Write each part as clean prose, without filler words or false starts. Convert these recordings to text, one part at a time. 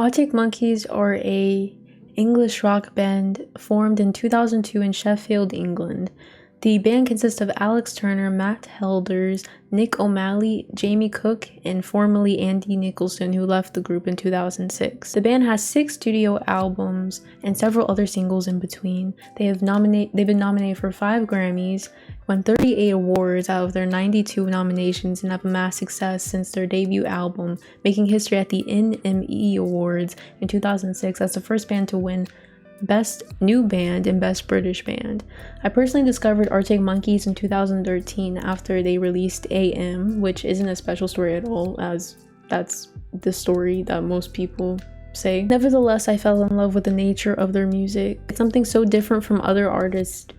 Arctic Monkeys are a English rock band formed in 2002 in Sheffield, England. The band consists of Alex Turner, Matt Helders, Nick O'Malley, Jamie Cook, and formerly Andy Nicholson, who left the group in 2006. The band has 6 studio albums and several other singles in between. They've been nominated for 5 Grammys, won 38 awards out of their 92 nominations, and have amassed success since their debut album, making history at the NME Awards in 2006 as the first band to win Best New Band and Best British Band. I personally discovered Arctic Monkeys in 2013 after they released AM, which isn't a special story at all, as that's the story that most people say. Nevertheless, I fell in love with the nature of their music. It's something so different from other artists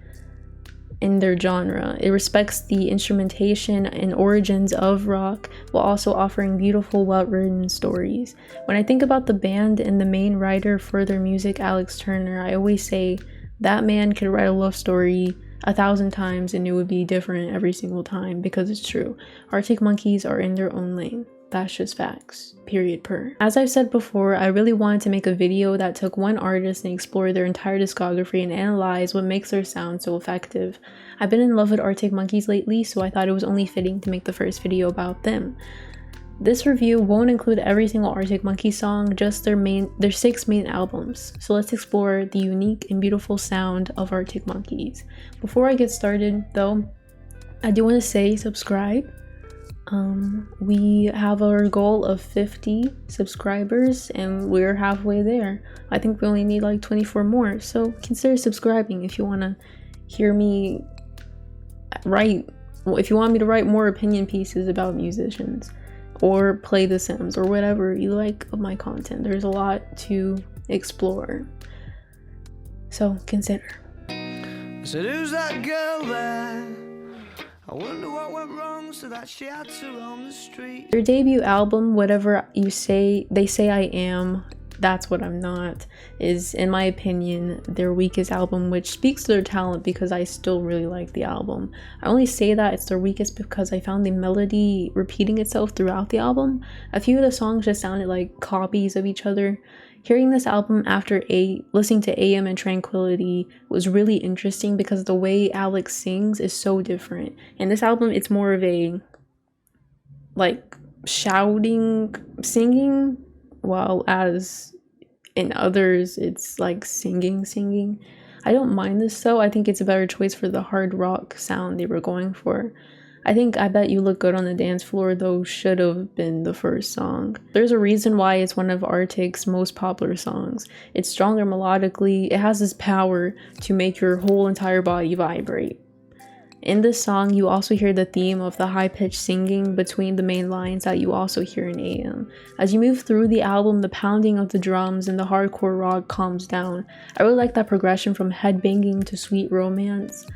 in their genre. It respects the instrumentation and origins of rock while also offering beautiful, well-written stories. When I think about the band and the main writer for their music, Alex Turner, I always say that man could write a love story 1,000 times and it would be different every single time, because it's true. Arctic Monkeys are in their own lane. That's just facts, period per. As I've said before, I really wanted to make a video that took one artist and explored their entire discography and analyze what makes their sound so effective. I've been in love with Arctic Monkeys lately, so I thought it was only fitting to make the first video about them. This review won't include every single Arctic Monkeys song, just their 6 main albums. So let's explore the unique and beautiful sound of Arctic Monkeys. Before I get started though, I do want to say subscribe. We have our goal of 50 subscribers and we're halfway there. I think we only need like 24 more, so consider subscribing if you want to hear me if you want me to write more opinion pieces about musicians or play The Sims or whatever you like of my content. There's a lot to explore, so consider. So who's that girl there? I wonder what went wrong so that she had to roam the street. Their debut album, Whatever You Say They Say I Am, That's What I'm Not, is, in my opinion, their weakest album, which speaks to their talent because I still really like the album. I only say that it's their weakest because I found the melody repeating itself throughout the album. A few of the songs just sounded like copies of each other. Hearing this album after listening to AM and Tranquility was really interesting because the way Alex sings is so different. In this album, it's more of a like shouting, singing, while as in others, it's like singing. I don't mind this though. I think it's a better choice for the hard rock sound they were going for. I bet You Look Good on the Dance Floor, though, should have been the first song. There's a reason why it's one of Arctic's most popular songs. It's stronger melodically. It has this power to make your whole entire body vibrate. In this song, you also hear the theme of the high-pitched singing between the main lines that you also hear in AM. As you move through the album, the pounding of the drums and the hardcore rock calms down. I really like that progression from headbanging to sweet romance,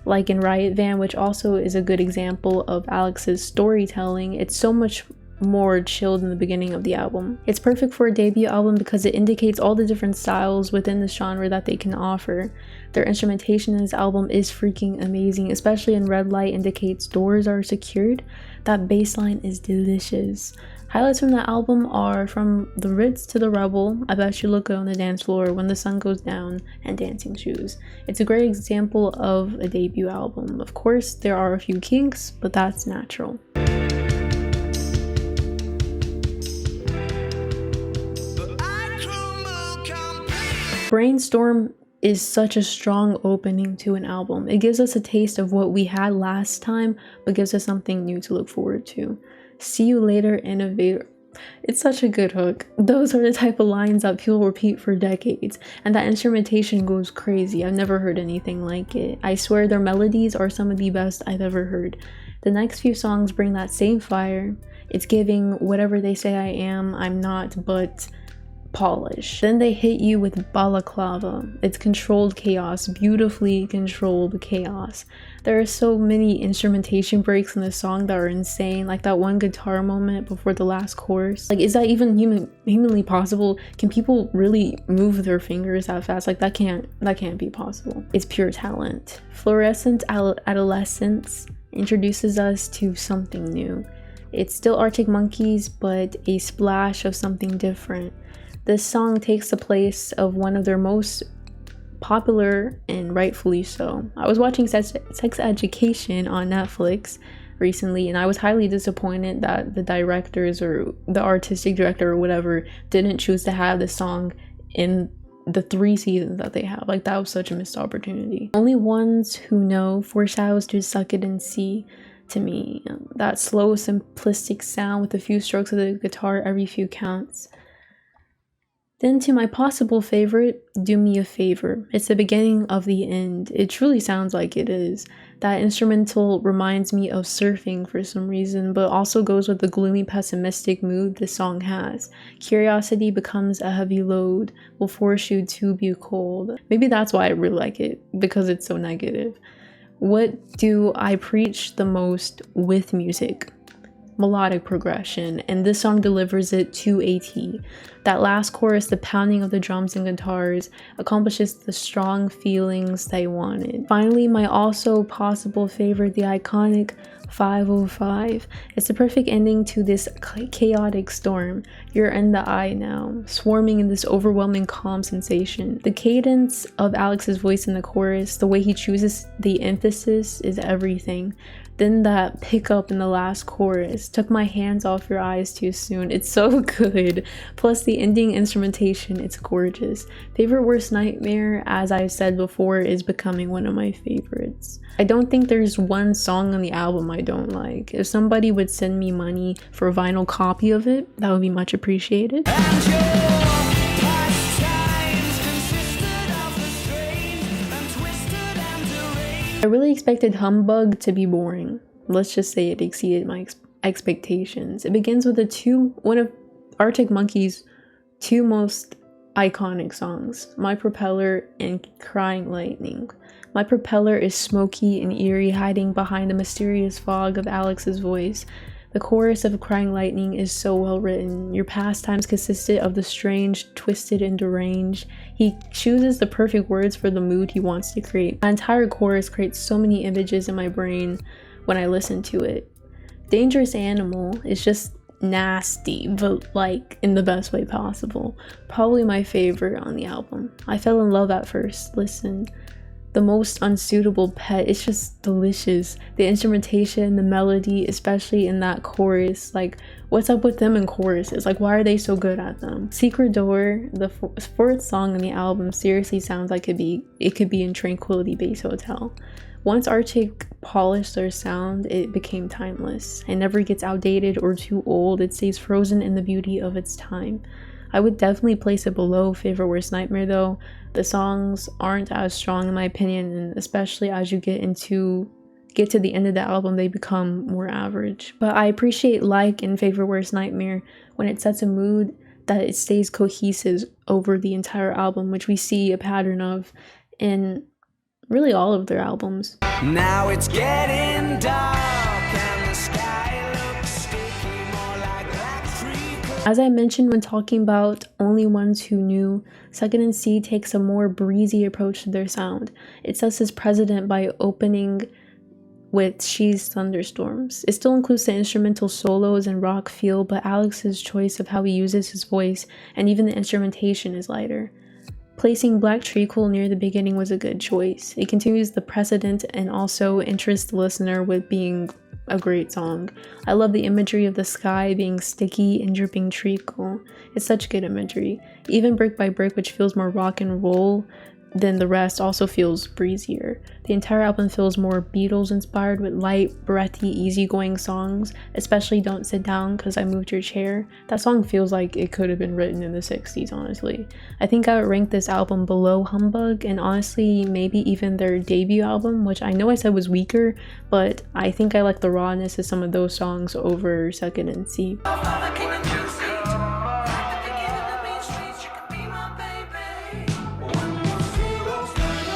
like in Riot Van, which also is a good example of Alex's storytelling. It's so much more chilled in the beginning of the album. It's perfect for a debut album because it indicates all the different styles within the genre that they can offer. Their instrumentation in this album is freaking amazing, especially in Red Light indicates doors are secured. That bass line is delicious. Highlights from the album are From the Ritz to the Rebel, I Bet You Look Good on the Dance Floor, When the Sun Goes Down, and Dancing Shoes. It's a great example of a debut album. Of course, there are a few kinks, but that's natural. Brainstorm is such a strong opening to an album. It gives us a taste of what we had last time, but gives us something new to look forward to. See You Later, Innovator. It's such a good hook. Those are the type of lines that people repeat for decades, and that instrumentation goes crazy. I've never heard anything like it. I swear their melodies are some of the best I've ever heard. The next few songs bring that same fire. It's giving Whatever They Say I Am, I'm Not, but polish. Then they hit you with Balaclava. It's controlled chaos, beautifully controlled chaos. There are so many instrumentation breaks in this song that are insane, like that one guitar moment before the last chorus. Like, is that even humanly possible? Can people really move their fingers that fast? Like, that can't be possible. It's pure talent. Fluorescent Adolescence introduces us to something new. It's still Arctic Monkeys, but a splash of something different. This song takes the place of one of their most popular, and rightfully so. I was watching Sex Education on Netflix recently, and I was highly disappointed that the directors or the artistic director or whatever didn't choose to have this song in the 3 seasons that they have. Like, that was such a missed opportunity. Only Ones Who Know foreshadows to Suck It and See to me. That slow, simplistic sound with a few strokes of the guitar every few counts. Then to my possible favorite, Do Me a Favor. It's the beginning of the end. It truly sounds like it is. That instrumental reminds me of surfing for some reason, but also goes with the gloomy, pessimistic mood the song has. Curiosity becomes a heavy load, will force you to be cold. Maybe that's why I really like it, because it's so negative. What do I preach the most with music? Melodic progression, and this song delivers it to a T. That last chorus, the pounding of the drums and guitars, accomplishes the strong feelings they wanted. Finally, my also possible favorite, the iconic 505. It's the perfect ending to this chaotic storm. You're in the eye now, swarming in this overwhelming calm sensation. The cadence of Alex's voice in the chorus, the way he chooses the emphasis is everything. Then that pickup in the last chorus, took my hands off your eyes too soon. It's so good. Plus the ending instrumentation, it's gorgeous. Favorite Worst Nightmare, as I've said before, is becoming one of my favorites. I don't think there's one song on the album I don't like. If somebody would send me money for a vinyl copy of it, that would be much appreciated. I really expected Humbug to be boring. Let's just say it exceeded my expectations. It begins with one of Arctic Monkeys' 2 most iconic songs, My Propeller and Crying Lightning. My Propeller is smoky and eerie, hiding behind the mysterious fog of Alex's voice. The chorus of Crying Lightning is so well written. Your pastimes consisted of the strange, twisted, and deranged. He chooses the perfect words for the mood he wants to create. The entire chorus creates so many images in my brain when I listen to it. Dangerous Animal is just nasty, but like in the best way possible. Probably my favorite on the album. I fell in love at first listen. The Most Unsuitable Pet, it's just delicious. The instrumentation, the melody, especially in that chorus, like what's up with them in choruses? Like, why are they so good at them? Secret Door, the 4th song on the album, seriously sounds like it could be in Tranquility Base Hotel. Once Arctic polished their sound, it became timeless. It never gets outdated or too old. It stays frozen in the beauty of its time. I would definitely place it below Favorite Worst Nightmare though. The songs aren't as strong in my opinion, and especially as you get to the end of the album, they become more average. But I appreciate Like and Favorite Worst Nightmare when it sets a mood that it stays cohesive over the entire album, which we see a pattern of in really all of their albums. Now it's getting dark and the sky looks sticky, more like black treacle. As I mentioned when talking about Only Ones Who Knew, Second and C takes a more breezy approach to their sound. It sets its precedent by opening with She's Thunderstorms. It still includes the instrumental solos and rock feel, but Alex's choice of how he uses his voice and even the instrumentation is lighter. Placing Black Treacle near the beginning was a good choice. It continues the precedent and also interests the listener with being a great song. I love the imagery of the sky being sticky and dripping treacle. It's such good imagery. Even Brick by Brick, which feels more rock and roll than the rest, also feels breezier. The entire album feels more Beatles inspired with light, breathy, easygoing songs, especially Don't Sit Down Cause I Moved Your Chair. That song feels like it could have been written in the 60s, honestly. I think I would rank this album below Humbug, and honestly maybe even their debut album, which I know I said was weaker, but I think I like the rawness of some of those songs over Second and C.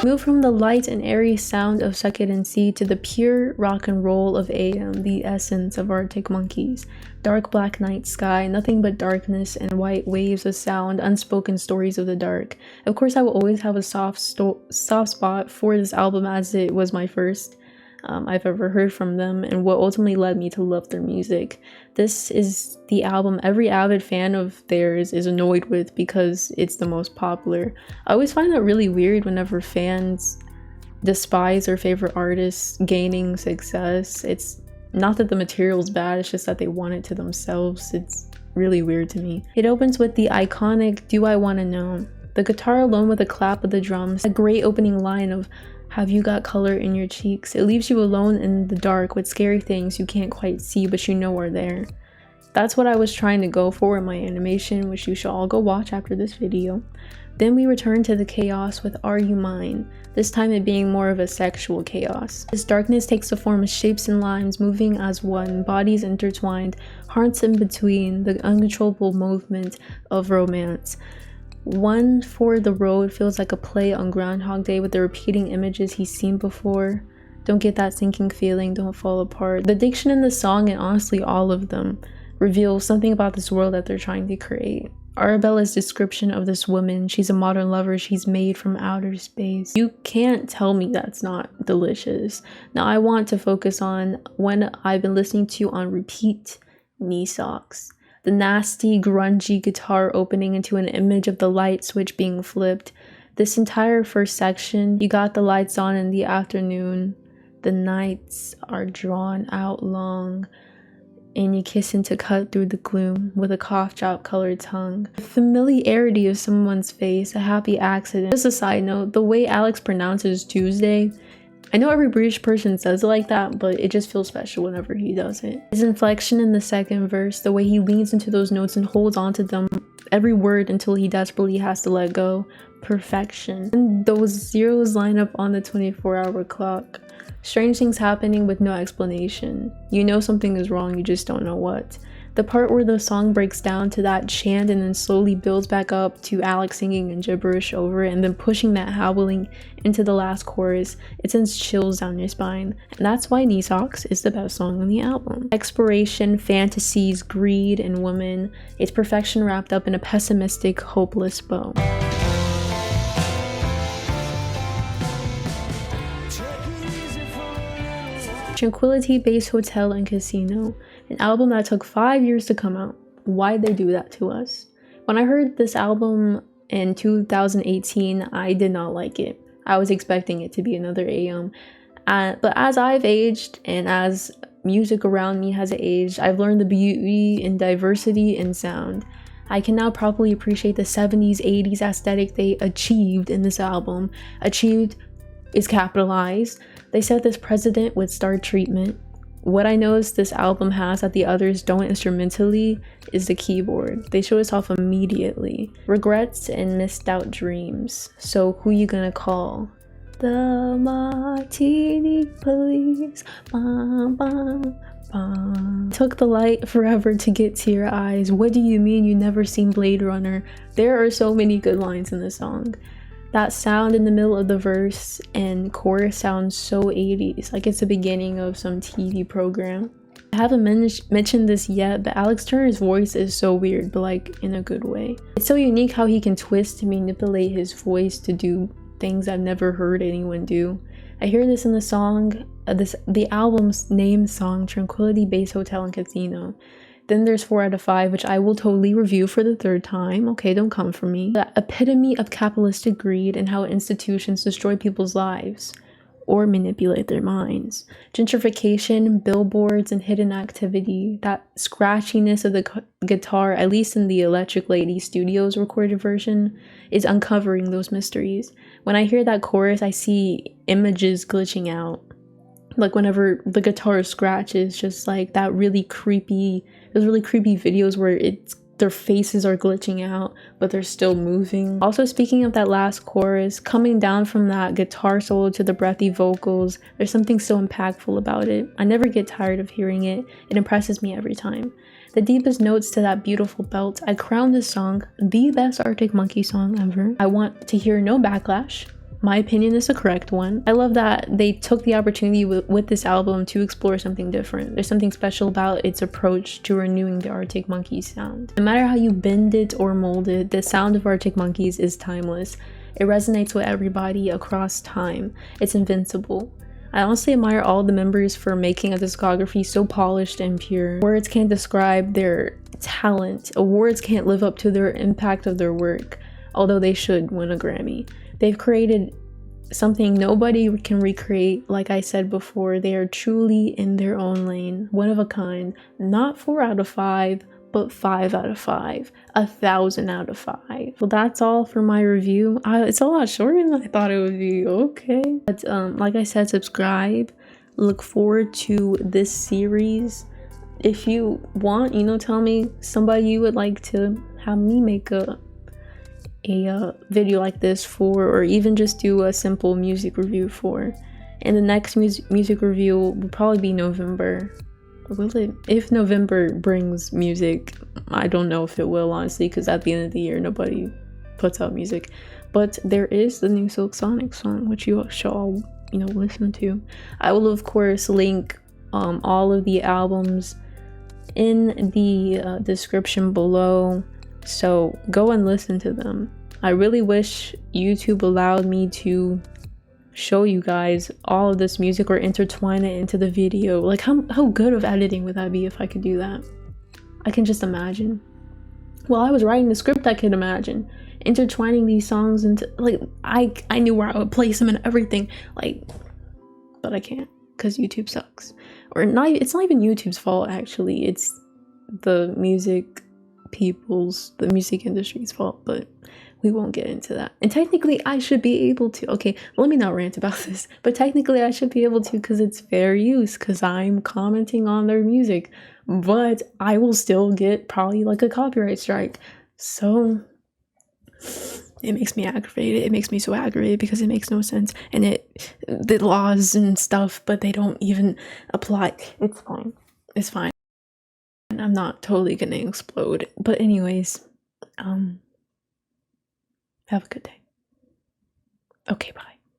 Move from the light and airy sound of Second and C to the pure rock and roll of AM, the essence of Arctic Monkeys. Dark black night sky, nothing but darkness and white waves of sound, unspoken stories of the dark. Of course, I will always have a soft spot for this album as it was my first. I've ever heard from them, and what ultimately led me to love their music. This is the album every avid fan of theirs is annoyed with because it's the most popular. I always find that really weird whenever fans despise their favorite artists gaining success. It's not that the material's bad, it's just that they want it to themselves. It's really weird to me. It opens with the iconic "Do I Wanna Know?" The guitar alone with a clap of the drums, a great opening line of "Have you got color in your cheeks?" It leaves you alone in the dark with scary things you can't quite see but you know are there. That's what I was trying to go for in my animation, which you should all go watch after this video. Then we return to the chaos with "Are You Mine?", this time it being more of a sexual chaos. This darkness takes the form of shapes and lines moving as one, bodies intertwined, hearts in between, the uncontrollable movement of romance. One for the Road feels like a play on Groundhog Day with the repeating images he's seen before. Don't get that sinking feeling, don't fall apart. The diction in the song, and honestly all of them, reveal something about this world that they're trying to create. Arabella's description of this woman, she's a modern lover, she's made from outer space. You can't tell me that's not delicious. Now I want to focus on one I've been listening to on repeat, Knee Socks. The nasty, grungy guitar opening into an image of the light switch being flipped. This entire first section, you got the lights on in the afternoon. The nights are drawn out long, and you kiss into cut through the gloom with a cough drop colored tongue. The familiarity of someone's face, a happy accident. Just a side note, the way Alex pronounces Tuesday, I know every British person says it like that, but it just feels special whenever he does it. His inflection in the second verse, the way he leans into those notes and holds onto them, every word until he desperately has to let go. Perfection. And those zeros line up on the 24-hour clock. Strange things happening with no explanation. You know something is wrong, you just don't know what. The part where the song breaks down to that chant and then slowly builds back up to Alex singing in gibberish over it and then pushing that howling into the last chorus, it sends chills down your spine. And that's why Knee Socks is the best song on the album. Exploration, fantasies, greed, and women. It's perfection wrapped up in a pessimistic, hopeless bow. Tranquility Base Hotel and Casino, an album that took 5 years to come out. Why'd they do that to us? When I heard this album in 2018, I did not like it. I was expecting it to be another AM. But as I've aged and as music around me has aged, I've learned the beauty in diversity in sound. I can now properly appreciate the 70s, 80s aesthetic they achieved in this album. Achieved is capitalized. They set this precedent with star treatment. What I noticed this album has that the others don't instrumentally is the keyboard. They show us off immediately. Regrets and missed out dreams. So who you gonna call? The Martini Police. Bum, bum, bum. Took the light forever to get to your eyes. What do you mean you never seen Blade Runner? There are so many good lines in this song. That sound in the middle of the verse and chorus sounds so 80s, like it's the beginning of some TV program. I haven't mentioned this yet, but Alex Turner's voice is so weird, but like in a good way. It's so unique how he can twist and manipulate his voice to do things I've never heard anyone do. I hear this in the song, the album's name song, Tranquility Base Hotel and Casino. Then there's 4 out of 5, which I will totally review for the 3rd time. Okay, don't come for me. The epitome of capitalistic greed and how institutions destroy people's lives or manipulate their minds. Gentrification, billboards, and hidden activity. That scratchiness of the guitar, at least in the Electric Lady Studios recorded version, is uncovering those mysteries. When I hear that chorus, I see images glitching out. Like whenever the guitar scratches, just like that really creepy, those really creepy videos where their faces are glitching out, but they're still moving. Also, speaking of that last chorus, coming down from that guitar solo to the breathy vocals, there's something so impactful about it. I never get tired of hearing it. It impresses me every time. The deepest notes to that beautiful belt, I crown this song the best Arctic Monkey song ever. I want to hear no backlash. My opinion is the correct one. I love that they took the opportunity with this album to explore something different. There's something special about its approach to renewing the Arctic Monkeys sound. No matter how you bend it or mold it, the sound of Arctic Monkeys is timeless. It resonates with everybody across time. It's invincible. I honestly admire all the members for making a discography so polished and pure. Words can't describe their talent. Awards can't live up to their impact of their work, although they should win a Grammy. They've created something nobody can recreate. Like I said before, they are truly in their own lane, one of a kind. Not 4 out of 5, but 5 out of 5, 1,000 out of 5. Well, that's all for my review. It's a lot shorter than I thought it would be. Okay, but like I said, subscribe. Look forward to this series. If you want, tell me somebody you would like to have me make a video like this for, or even just do a simple music review for. And the next music review will probably be November. Will it? If November brings music, I don't know if it will, honestly, because at the end of the year nobody puts out music. But there is the new Silk Sonic song, which you should all listen to. I will of course link all of the albums in the description below, so go and listen to them. I really wish YouTube allowed me to show you guys all of this music or intertwine it into the video. Like how good of editing would that be if I could do that? I can just imagine. While I was writing the script, I could imagine intertwining these songs into, like, I knew where I would place them and everything, like, but I can't because YouTube sucks. Or not, it's not even YouTube's fault, actually. It's the music industry's fault, but we won't get into that. And technically I should be able to, okay, let me not rant about this, but technically I should be able to because it's fair use, because I'm commenting on their music, but I will still get probably like a copyright strike. So it makes me aggravated. It makes me so aggravated because it makes no sense, and the laws and stuff, but they don't even apply. It's fine. It's fine. I'm not totally gonna explode. But anyways, have a good day. Okay, bye.